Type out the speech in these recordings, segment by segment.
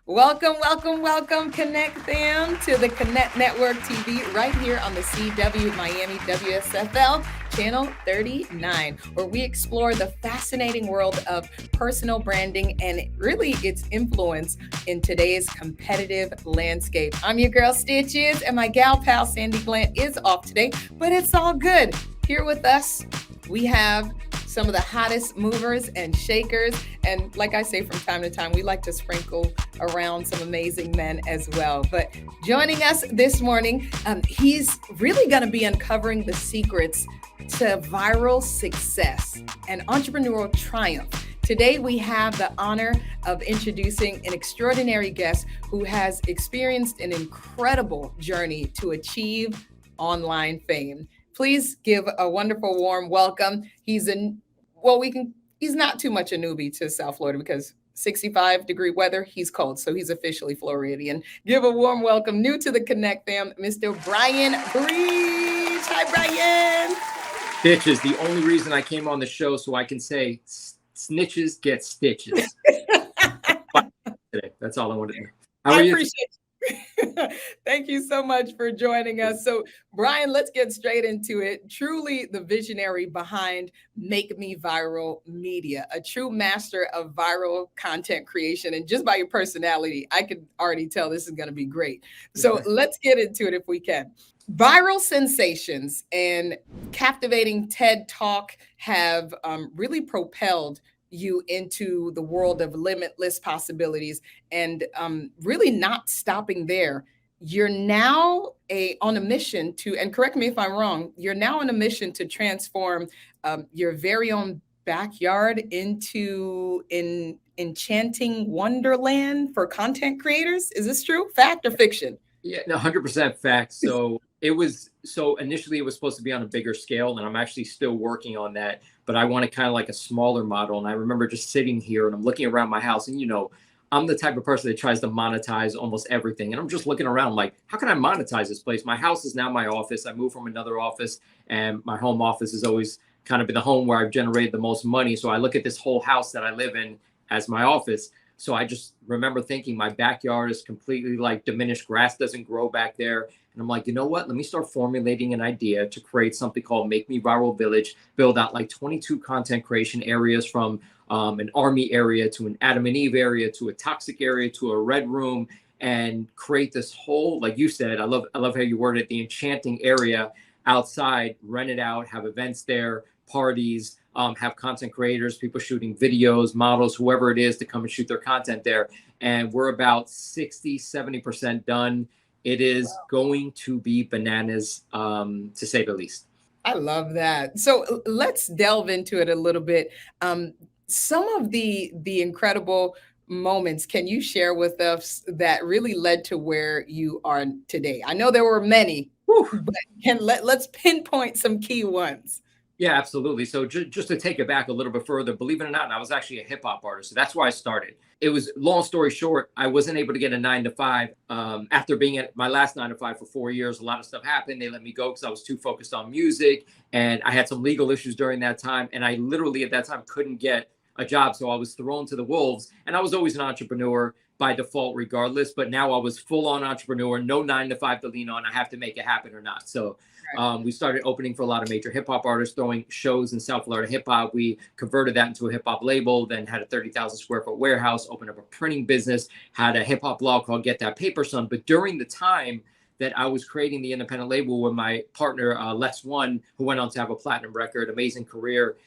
Welcome, welcome, welcome. Connect them to the Connect Network TV right here on the CW Miami WSFL channel 39, where we explore the fascinating world of personal branding and really its influence in today's competitive landscape. I'm your girl Stitches, and my gal pal Sandy Glant is off today, but it's all good. Here with us, we have some of the hottest movers and shakers. And like I say from time to time, we like to sprinkle around some amazing men as well. But joining us this morning, he's really going to be uncovering the secrets to viral success and entrepreneurial triumph. Today, we have the honor of introducing an extraordinary guest who has experienced an incredible journey to achieve online fame. Please give a wonderful, warm welcome. He's not too much a newbie to South Florida because 65-degree weather, he's cold. So he's officially Floridian. Give a warm welcome, new to the Connect fam, Mr. Brian Breach. Hi, Brian. Stitches. The only reason I came on the show so I can say snitches get stitches. That's all I wanted to know. How are you? I appreciate you. Thank you so much for joining us. So, Brian, let's get straight into it. Truly the visionary behind Make Me Viral Media, a true master of viral content creation. And just by your personality, I could already tell this is going to be great. So let's get into it if we can. Viral sensations and captivating TED Talk have really propelled you into the world of limitless possibilities, and really not stopping there. You're now on a mission to, and correct me if I'm wrong, you're now on a mission to transform your very own backyard into an enchanting wonderland for content creators. Is this true? Fact or fiction? Yeah, no, 100% fact. So initially it was supposed to be on a bigger scale, and I'm actually still working on that, but I want to kind of like a smaller model. And I remember just sitting here and I'm looking around my house, and I'm the type of person that tries to monetize almost everything. And I'm just looking around like, how can I monetize this place? My house is now my office. I moved from another office, and my home office has always kind of been the home where I've generated the most money. So I look at this whole house that I live in as my office. So I just remember thinking my backyard is completely like diminished. Grass doesn't grow back there. And I'm like, you know what? Let me start formulating an idea to create something called Make Me Viral Village, build out like 22 content creation areas, from an army area to an Adam and Eve area to a toxic area to a red room, and create this whole, like you said, I love how you worded it, the enchanting area outside, rent it out, have events there, parties, have content creators, people shooting videos, models, whoever it is, to come and shoot their content there. And we're about 60-70% done. It is going to be bananas, to say the least. I love that. So let's delve into it a little bit. Some of the incredible moments can you share with us that really led to where you are today? I know there were many, but let's pinpoint some key ones. Yeah, absolutely. So just to take it back a little bit further, believe it or not, I was actually a hip hop artist. So that's why I started. It was, long story short, I wasn't able to get a 9-to-5. After being at my last 9-to-5 for 4 years, a lot of stuff happened. They let me go because I was too focused on music. And I had some legal issues during that time. And I literally at that time couldn't get a job. So I was thrown to the wolves. And I was always an entrepreneur by default regardless. But now I was full on entrepreneur, no 9-to-5 to lean on. I have to make it happen or not. So we started opening for a lot of major hip hop artists, throwing shows in South Florida hip hop. We converted that into a hip hop label, then had a 30,000 square foot warehouse, opened up a printing business, had a hip hop blog called Get That Paper Son. But during the time that I was creating the independent label with my partner, Lex One, who went on to have a platinum record, amazing career,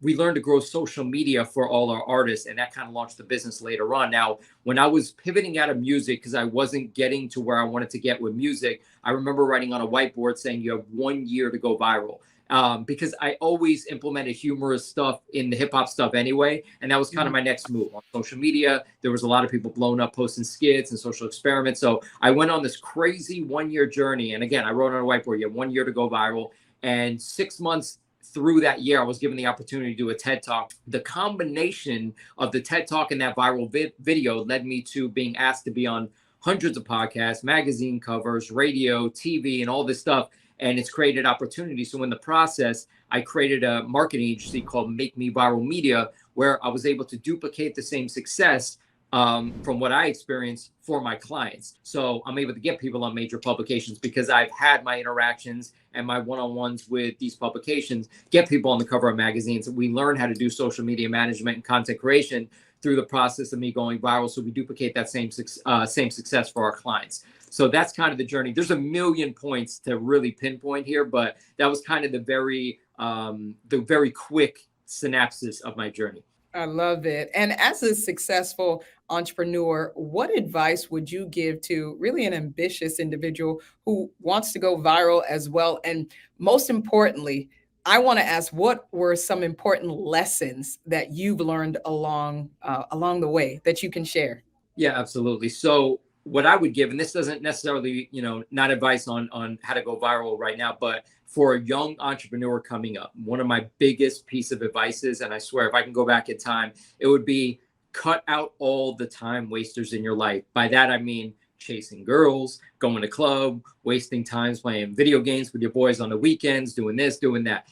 we learned to grow social media for all our artists, and that kind of launched the business later on. Now, when I was pivoting out of music because I wasn't getting to where I wanted to get with music, I remember writing on a whiteboard saying you have 1 year to go viral, because I always implemented humorous stuff in the hip hop stuff anyway. And that was kind of my next move on social media. There was a lot of people blown up posting skits and social experiments. So I went on this crazy 1 year journey. And again, I wrote on a whiteboard, you have 1 year to go viral. And 6 months through that year, I was given the opportunity to do a TED Talk. The combination of the TED Talk and that viral video led me to being asked to be on hundreds of podcasts, magazine covers, radio, TV, and all this stuff. And it's created opportunities. So in the process, I created a marketing agency called Make Me Viral Media, where I was able to duplicate the same success from what I experienced for my clients. So I'm able to get people on major publications because I've had my interactions and my one-on-ones with these publications, get people on the cover of magazines. And we learn how to do social media management and content creation through the process of me going viral. So we duplicate that same success for our clients. So that's kind of the journey. There's a million points to really pinpoint here, but that was kind of the very quick synopsis of my journey. I love it. And as a successful entrepreneur, what advice would you give to really an ambitious individual who wants to go viral as well? And most importantly, I want to ask, what were some important lessons that you've learned along the way that you can share? Yeah, absolutely. So what I would give, and this doesn't necessarily, not advice on how to go viral right now, but for a young entrepreneur coming up, one of my biggest piece of advice is, and I swear if I can go back in time, it would be cut out all the time wasters in your life. By that, I mean chasing girls, going to club, wasting times playing video games with your boys on the weekends, doing this, doing that.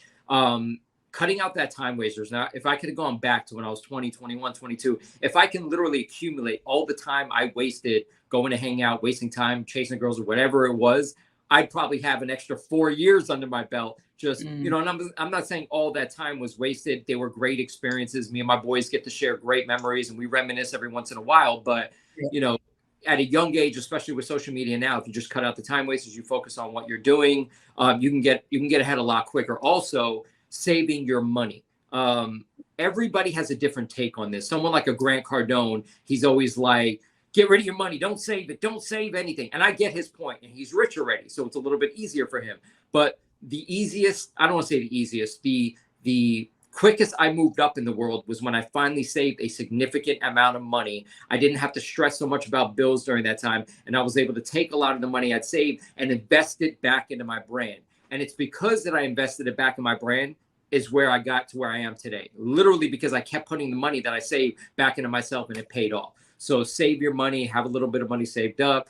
Cutting out that time wasters. Now, if I could have gone back to when I was 20, 21, 22, if I can literally accumulate all the time I wasted going to hang out, wasting time, chasing girls or whatever it was, I'd probably have an extra 4 years under my belt. Just, and I'm not saying all that time was wasted. They were great experiences. Me and my boys get to share great memories and we reminisce every once in a while. But, at a young age, especially with social media now, if you just cut out the time wasters, you focus on what you're doing, you can get ahead a lot quicker. Also, saving your money. Everybody has a different take on this. Someone like a Grant Cardone, he's always like, get rid of your money. Don't save it. Don't save anything. And I get his point, and he's rich already. So it's a little bit easier for him. But the easiest, I don't want to say the easiest, the quickest I moved up in the world was when I finally saved a significant amount of money. I didn't have to stress so much about bills during that time. And I was able to take a lot of the money I'd saved and invest it back into my brand. And it's because that I invested it back in my brand is where I got to where I am today. Literally because I kept putting the money that I saved back into myself and it paid off. So save your money, have a little bit of money saved up,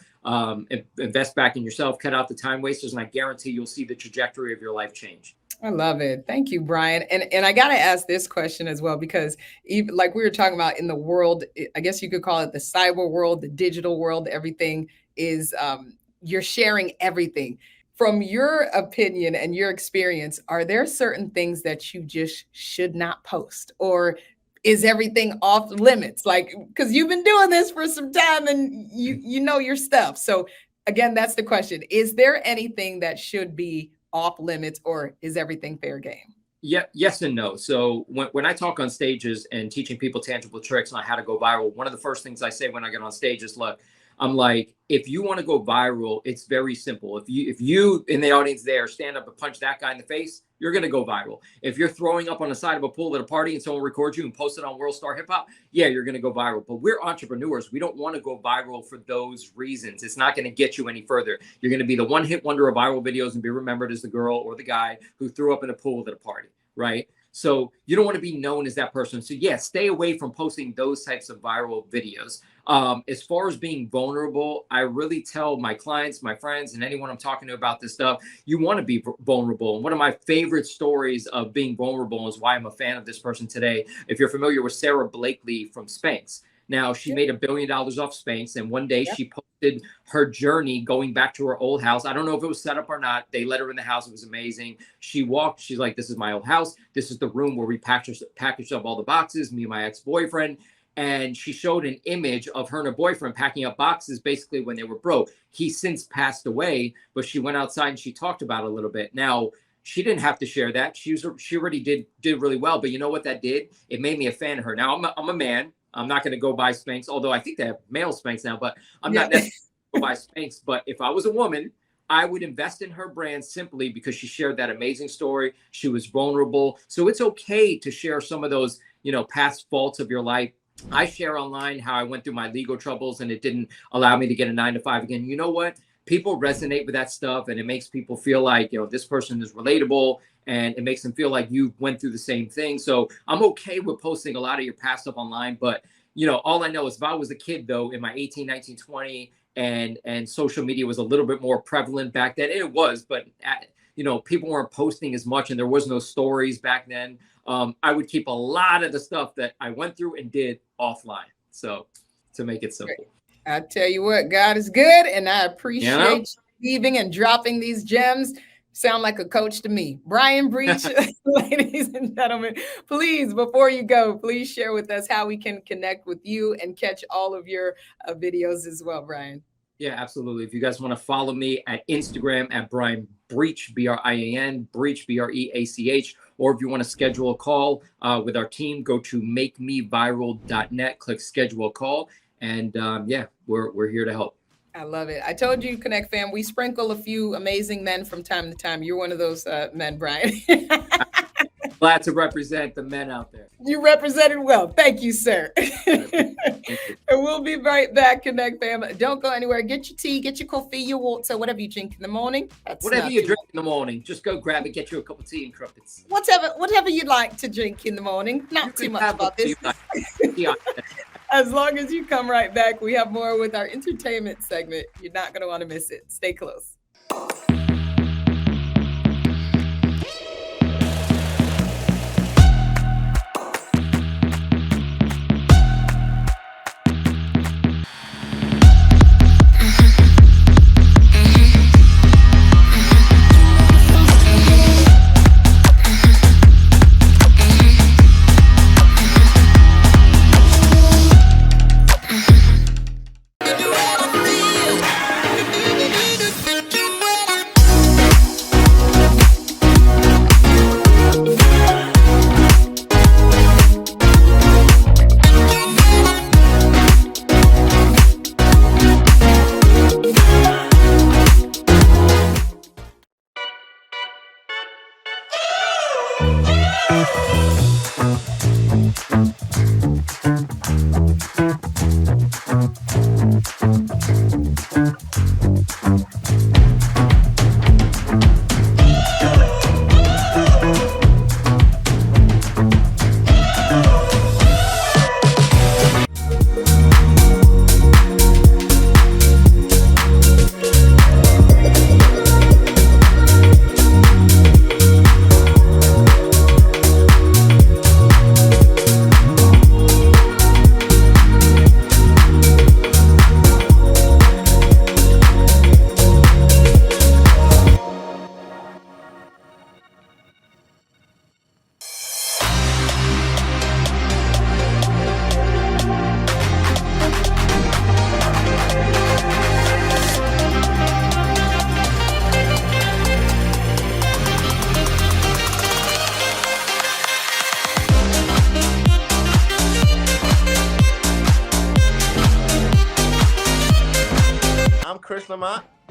invest back in yourself, cut out the time wasters, and I guarantee you'll see the trajectory of your life change. I love it. Thank you, Brian. And I got to ask this question as well, because even like we were talking about in the world, I guess you could call it the cyber world, the digital world, everything is, you're sharing everything. From your opinion and your experience, are there certain things that you just should not post? Or is everything off limits? Like, because you've been doing this for some time and you know your stuff. So again, that's the question. Is there anything that should be off limits or is everything fair game? Yeah, yes and no. So when I talk on stages and teaching people tangible tricks on how to go viral, one of the first things I say when I get on stage is, look, I'm like, if you want to go viral, it's very simple. If you in the audience there stand up and punch that guy in the face, you're going to go viral. If you're throwing up on the side of a pool at a party and someone records you and posts it on World Star Hip Hop, yeah, you're going to go viral. But we're entrepreneurs. We don't want to go viral for those reasons. It's not going to get you any further. You're going to be the one hit wonder of viral videos and be remembered as the girl or the guy who threw up in a pool at a party, right? So you don't want to be known as that person. So yeah, stay away from posting those types of viral videos. As far as being vulnerable, I really tell my clients, my friends, and anyone I'm talking to about this stuff, you want to be vulnerable. And one of my favorite stories of being vulnerable is why I'm a fan of this person today. If you're familiar with Sarah Blakely from Spanx. Now, she made $1 billion off Spanx, and one day she posted her journey going back to her old house. I don't know if it was set up or not. They let her in the house. It was amazing. She walked. She's like, this is my old house. This is the room where we packaged up all the boxes, me and my ex-boyfriend. And she showed an image of her and her boyfriend packing up boxes basically when they were broke. He's since passed away, but she went outside and she talked about it a little bit. Now, she didn't have to share that. She already did really well. But you know what that did? It made me a fan of her. Now, I'm a man. I'm not going to go buy Spanx, although I think they have male Spanx now, but I'm not necessarily going to buy Spanx. But if I was a woman, I would invest in her brand simply because she shared that amazing story. She was vulnerable. So it's okay to share some of those, past faults of your life. I share online how I went through my legal troubles and it didn't allow me to get a 9-to-5 again. You know what? People resonate with that stuff and it makes people feel like, this person is relatable and it makes them feel like you went through the same thing. So I'm okay with posting a lot of your past stuff online. But, all I know is if I was a kid, though, in my 18, 19, 20 and social media was a little bit more prevalent back then. It was, but, people weren't posting as much and there was no stories back then. I would keep a lot of the stuff that I went through and did offline. So to make it simple. I tell you what, God is good, and I appreciate You you leaving and dropping these gems. Sound like a coach to me. Brian Breach, ladies and gentlemen, please, before you go, please share with us how we can connect with you and catch all of your videos as well, Brian. Yeah, absolutely. If you guys want to follow me at Instagram at Brian Breach, Brian, Breach, Breach, or if you want to schedule a call with our team, go to makemeviral.net, click schedule a call, and we're here to help. I love it. I told you, Connect fam, we sprinkle a few amazing men from time to time. You're one of those men, Brian. Glad to represent the men out there. You represented well. Thank you, sir. Thank you. And we'll be right back, Connect fam. Don't go anywhere. Get your tea, get your coffee, your water, whatever you drink in the morning. Whatever you drink in the morning, just go grab it, get you a cup of tea and crumpets. Whatever you'd like to drink in the morning. Not too much about this. As long as you come right back, we have more with our entertainment segment. You're not going to want to miss it. Stay close.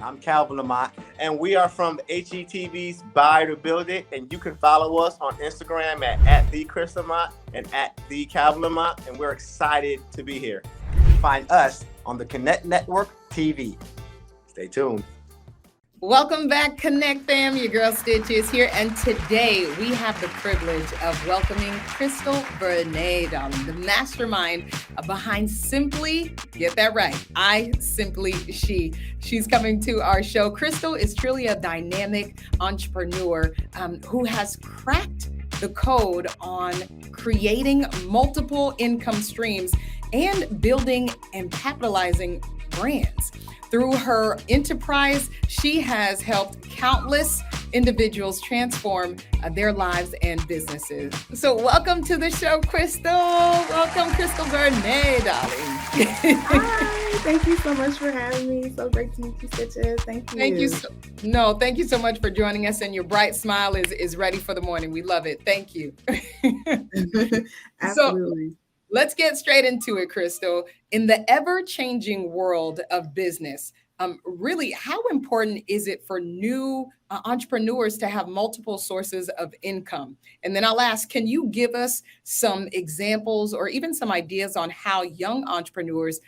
I'm Calvin Lamont, and we are from HETV's Buy to Build It, and you can follow us on Instagram at the Krystal Lamont and at the Calvin Lamont, and we're excited to be here. Find us on the Connect Network TV. Stay tuned. Welcome back, Connect fam. Your girl Stitch is here, and today we have the privilege of welcoming Krystal Vernee, darling, the mastermind behind Simply, get that right, I Simply She. She's coming to our show. Krystal is truly a dynamic entrepreneur who has cracked the code on creating multiple income streams and building and capitalizing brands. Through her enterprise, she has helped countless individuals transform their lives and businesses. So welcome to the show, Krystal. Welcome, Krystal Vernee, darling. Hi, thank you so much for having me. So great to meet you, Stitches. Thank you. Thank you so much for joining us, and your bright smile is ready for the morning. We love it. Thank you. Absolutely. So, let's get straight into it, Krystal. In the ever-changing world of business, really, how important is it for new entrepreneurs to have multiple sources of income? And then I'll ask, can you give us some examples or even some ideas on how young entrepreneurs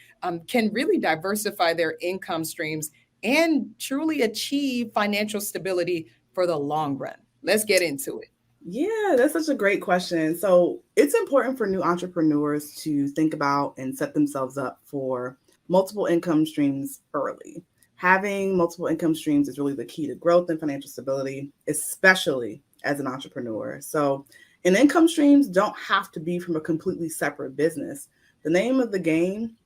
can really diversify their income streams and truly achieve financial stability for the long run? Let's get into it. Yeah, that's such a great question. So it's important for new entrepreneurs to think about and set themselves up for multiple income streams early. Having multiple income streams is really the key to growth and financial stability, especially as an entrepreneur. So, and income streams don't have to be from a completely separate business. The name of the game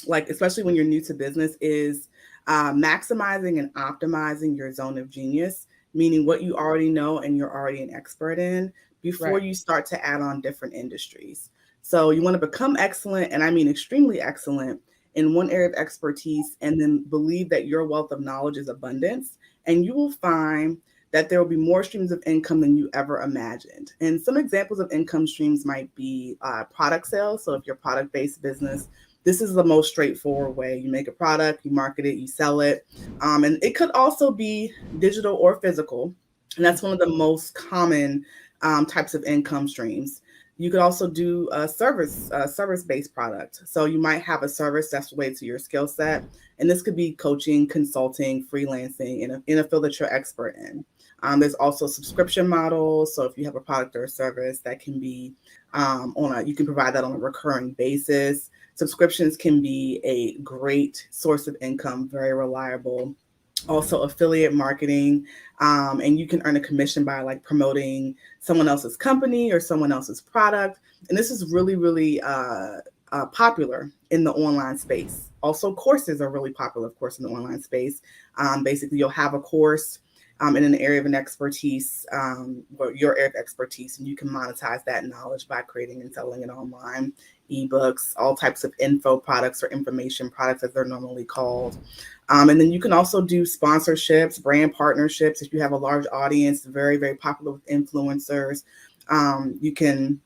like especially when you're new to business, is maximizing and optimizing your zone of genius, meaning what you already know and you're already an expert in before Right. you start to add on different industries. So you want to become excellent, and I mean extremely excellent in one area of expertise, and then believe that your wealth of knowledge is abundance, and you will find that there will be more streams of income than you ever imagined. And some examples of income streams might be product sales. So if you're a product-based business, this is the most straightforward way. You make a product, you market it, you sell it. And it could also be digital or physical. And that's one of the most common types of income streams. You could also do a service-based product. So you might have a service that's related to your skill set. And this could be coaching, consulting, freelancing in a field that you're expert in. There's also subscription models. So if you have a product or a service that can be you can provide that on a recurring basis. Subscriptions can be a great source of income, very reliable. Also affiliate marketing, and you can earn a commission by like promoting someone else's company or someone else's product. And this is really, really popular in the online space. Also, courses are really popular, of course, in the online space. Basically, you'll have a course in an area of an expertise, or your area of expertise, and you can monetize that knowledge by creating and selling it online. Ebooks, all types of info products or information products, as they're normally called. And then you can also do sponsorships, brand partnerships. If you have a large audience, very, very popular with influencers, you can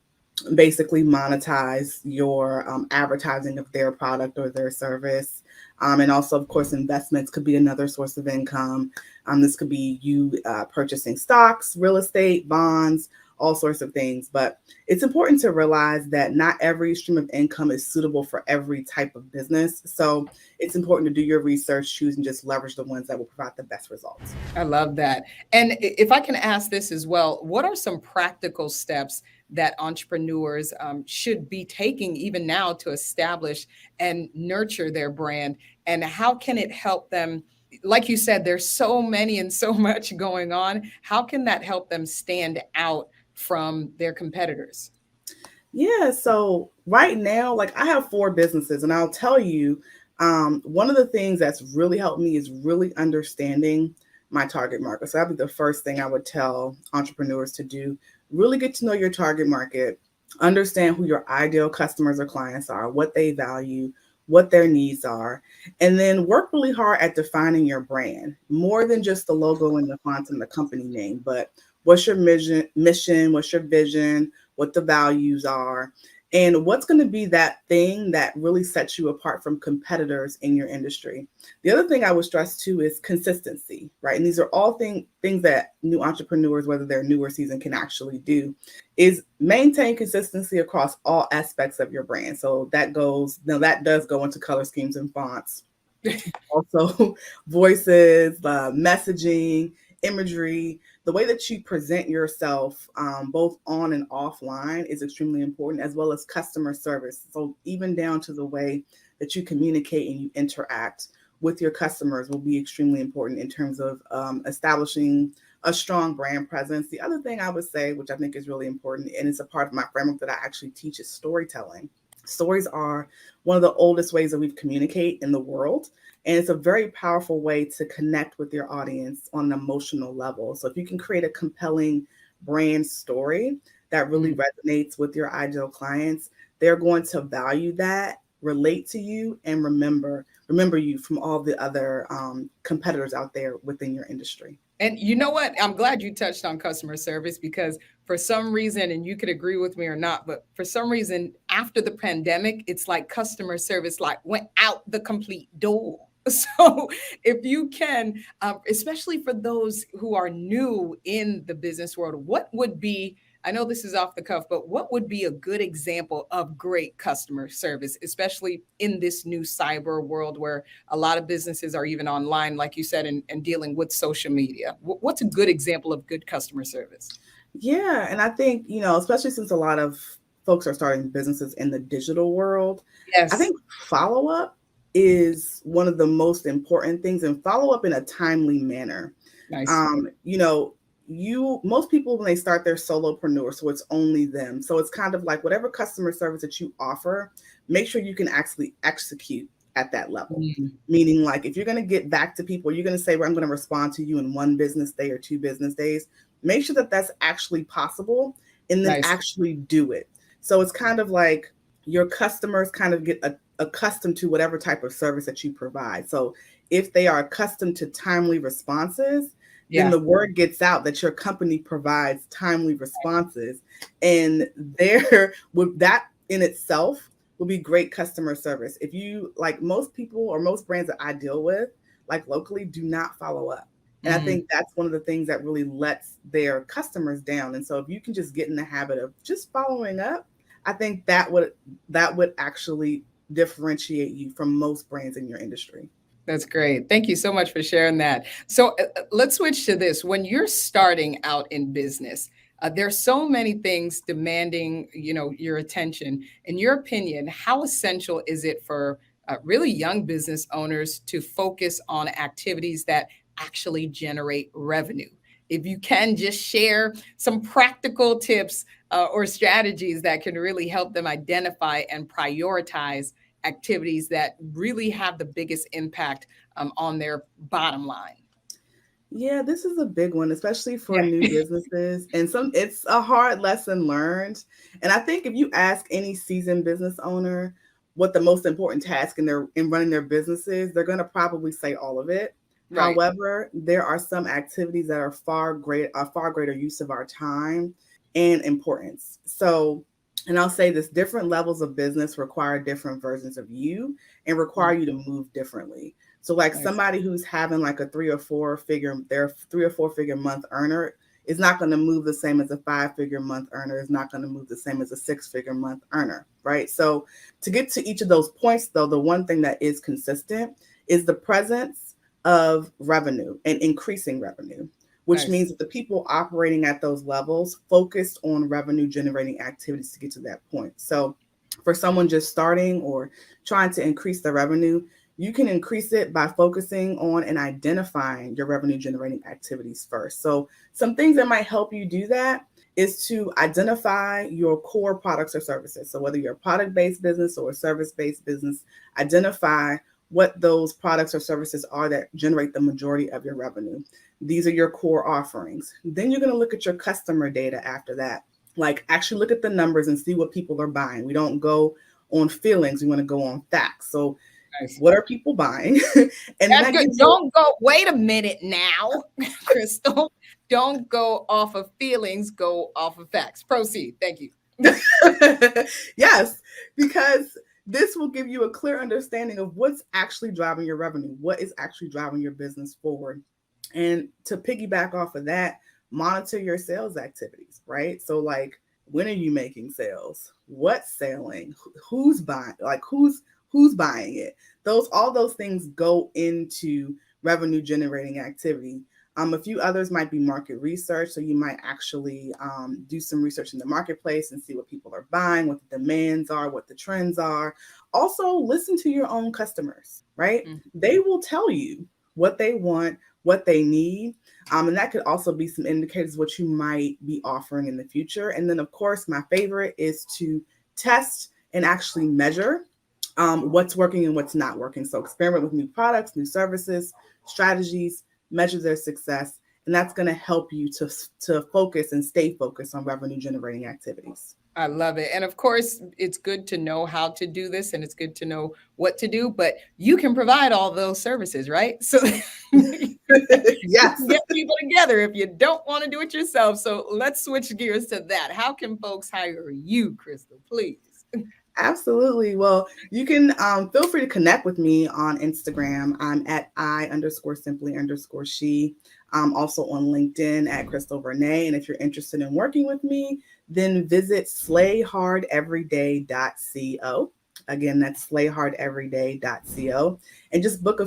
basically monetize your advertising of their product or their service. And also, of course, investments could be another source of income. This could be you purchasing stocks, real estate, bonds, all sorts of things. But it's important to realize that not every stream of income is suitable for every type of business. So it's important to do your research, choose and just leverage the ones that will provide the best results. I love that. And if I can ask this as well, what are some practical steps that entrepreneurs should be taking even now to establish and nurture their brand? And how can it help them? Like you said, there's so many and so much going on. How can that help them stand out from their competitors? Yeah, so right now, like I have 4 businesses, and I'll tell you, one of the things that's really helped me is really understanding my target market. So that'd be the first thing I would tell entrepreneurs to do. Really get to know your target market, understand who your ideal customers or clients are, what they value, what their needs are, and then work really hard at defining your brand, more than just the logo and the font and the company name, but what's your mission, what's your vision, what the values are, and what's going to be that thing that really sets you apart from competitors in your industry. The other thing I would stress too is consistency, right? And these are all things that new entrepreneurs, whether they're new or seasoned, can actually do, is maintain consistency across all aspects of your brand. So that does go into color schemes and fonts, also voices, messaging, imagery. The way that you present yourself, both on and offline, is extremely important, as well as customer service. So even down to the way that you communicate and you interact with your customers will be extremely important in terms of establishing a strong brand presence. The other thing I would say, which I think is really important, and it's a part of my framework that I actually teach, is storytelling. Stories are one of the oldest ways that we communicate in the world. And it's a very powerful way to connect with your audience on an emotional level. So if you can create a compelling brand story that really resonates with your ideal clients, they're going to value that, relate to you, and remember you from all the other competitors out there within your industry. And you know what? I'm glad you touched on customer service, because for some reason, and you could agree with me or not, but for some reason, after the pandemic, it's like customer service like went out the complete door. So if you can, especially for those who are new in the business world, what would be, I know this is off the cuff, but what would be a good example of great customer service, especially in this new cyber world where a lot of businesses are even online, like you said, and dealing with social media? What's a good example of good customer service? Yeah, and I think, especially since a lot of folks are starting businesses in the digital world, I Yes. think follow-up is one of the most important things, and follow up in a timely manner. Nice. Most people, when they start, their solopreneur, so it's only them. So it's kind of like whatever customer service that you offer, make sure you can actually execute at that level. Mm. Meaning, like, if you're going to get back to people, you're going to say, well, I'm going to respond to you in 1 business day or 2 business days. Make sure that that's actually possible, and then Nice. actually do it. So it's kind of like your customers kind of get accustomed to whatever type of service that you provide. So if they are accustomed to timely responses, then the word gets out that your company provides timely responses, and there with that in itself will be great customer service. If you, like, most people or most brands that I deal with, like locally, do not follow up. And I think that's one of the things that really lets their customers down. And so if you can just get in the habit of just following up, I think that would actually differentiate you from most brands in your industry. That's great. Thank you so much for sharing that. So let's switch to this. When you're starting out in business, there's so many things demanding, your attention. In your opinion, how essential is it for really young business owners to focus on activities that actually generate revenue? If you can just share some practical tips or strategies that can really help them identify and prioritize activities that really have the biggest impact on their bottom line. Yeah, this is a big one, especially for new businesses. And it's a hard lesson learned. And I think if you ask any seasoned business owner what the most important task in running their business is, they're going to probably say all of it. Right. However, there are some activities that are far greater use of our time and importance. So, and I'll say this, different levels of business require different versions of you and require you to move differently. So like somebody who's having like a 3 or 4 figure month earner is not going to move the same as a 5-figure month earner, is not going to move the same as a 6-figure month earner, right? So to get to each of those points, though, the one thing that is consistent is the presence of revenue and increasing revenue, which means that the people operating at those levels focused on revenue generating activities to get to that point. So for someone just starting or trying to increase their revenue, you can increase it by focusing on and identifying your revenue generating activities first. So some things that might help you do that is to identify your core products or services. So whether you're a product-based business or a service-based business, identify what those products or services are that generate the majority of your revenue. These are your core offerings. Then you're going to look at your customer data after that. Like actually look at the numbers and see what people are buying. We don't go on feelings. We want to go on facts. So what are people buying? And that's good. Don't go, wait a minute now, Krystal. Don't go off of feelings, go off of facts. Proceed. Thank you. Yes, because this will give you a clear understanding of what's actually driving your revenue, what is actually driving your business forward. And to piggyback off of that, monitor your sales activities, right? So like, when are you making sales? What's selling? Who's buying? Like who's buying it? All those things go into revenue generating activity. A few others might be market research. So you might actually do some research in the marketplace and see what people are buying, what the demands are, what the trends are. Also, listen to your own customers, right? Mm-hmm. They will tell you what they want, what they need. And that could also be some indicators of what you might be offering in the future. And then, of course, my favorite is to test and actually measure what's working and what's not working. So experiment with new products, new services, strategies, measure their success. And that's going to help you to focus and stay focused on revenue generating activities. I love it. And of course, it's good to know how to do this and it's good to know what to do, but you can provide all those services, right? So yes, get people together if you don't want to do it yourself. So let's switch gears to that. How can folks hire you, Krystal, please? Absolutely. Well, you can feel free to connect with me on Instagram. I'm at I_simply_she. I'm also on LinkedIn at Krystal Vernee. And if you're interested in working with me, then visit slayhardeveryday.co. Again, that's slayhardeveryday.co. And just book a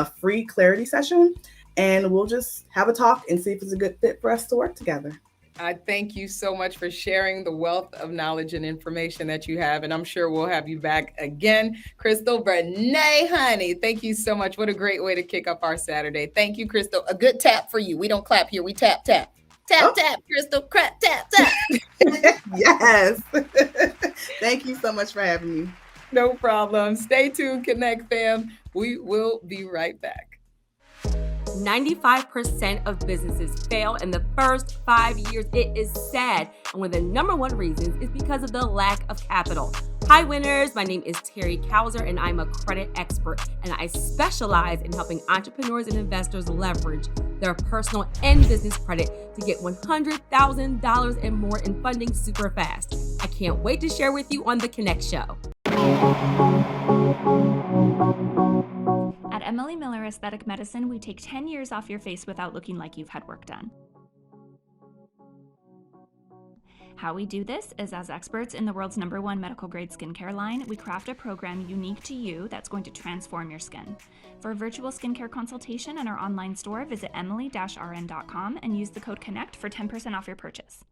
free clarity session. And we'll just have a talk and see if it's a good fit for us to work together. I thank you so much for sharing the wealth of knowledge and information that you have. And I'm sure we'll have you back again. Krystal Vernee, honey, thank you so much. What a great way to kick up our Saturday. Thank you, Krystal. A good tap for you. We don't clap here. We tap, tap. Tap, tap, Krystal. Crap, tap, tap. Yes. Thank you so much for having me. No problem. Stay tuned, Connect fam. We will be right back. 95% of businesses fail in the first 5 years. It is sad. And one of the number one reasons is because of the lack of capital. Hi, winners. My name is Terry Kauser, and I'm a credit expert. And I specialize in helping entrepreneurs and investors leverage their personal and business credit to get $100,000 and more in funding super fast. I can't wait to share with you on The Connect Show. At Emily Miller Aesthetic Medicine, we take 10 years off your face without looking like you've had work done. How we do this is, as experts in the world's #1 medical grade skincare line, we craft a program unique to you that's going to transform your skin. For a virtual skincare consultation and our online store, visit emily-rn.com and use the code CONNECT for 10% off your purchase.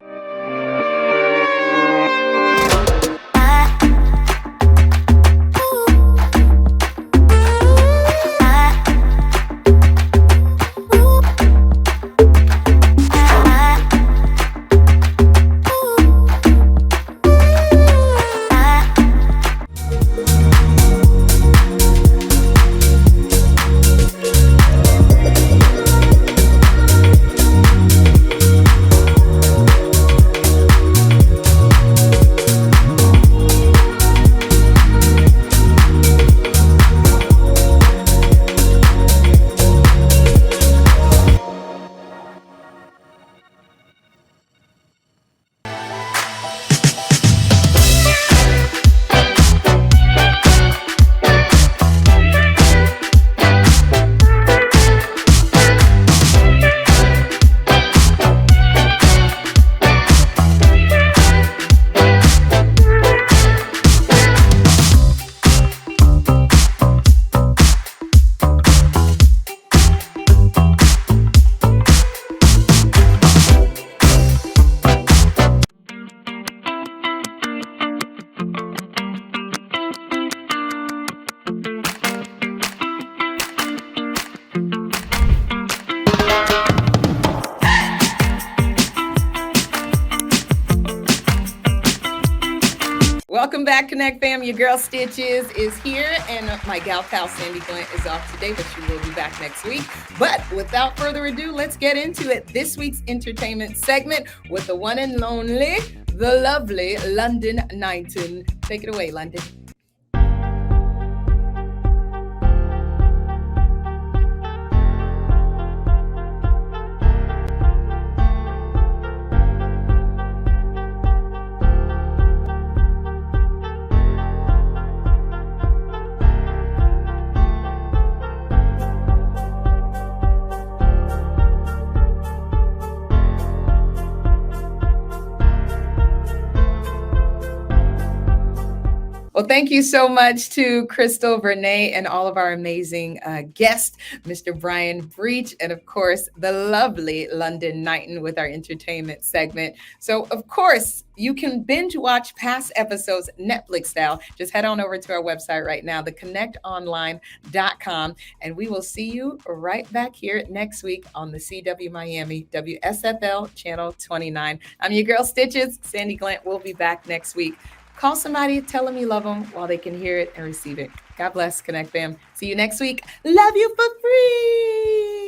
Welcome back, Connect fam. Your girl Stitches is here, and my gal pal Sandy Glenn is off today, but she will be back next week. But without further ado, let's get into it. This week's entertainment segment with the one and only, the lovely London Knighton. Take it away, London. Well, thank you so much to Krystal Vernee and all of our amazing guests, Mr. Brian Breach, and of course, the lovely London Knighton with our entertainment segment. So, of course, you can binge watch past episodes Netflix style. Just head on over to our website right now, theconnectonline.com, and we will see you right back here next week on the CW Miami WSFL Channel 29. I'm your girl Stitches. Sandy Glenn will be back next week. Call somebody, tell them you love them while they can hear it and receive it. God bless, Connect fam. See you next week. Love you for free.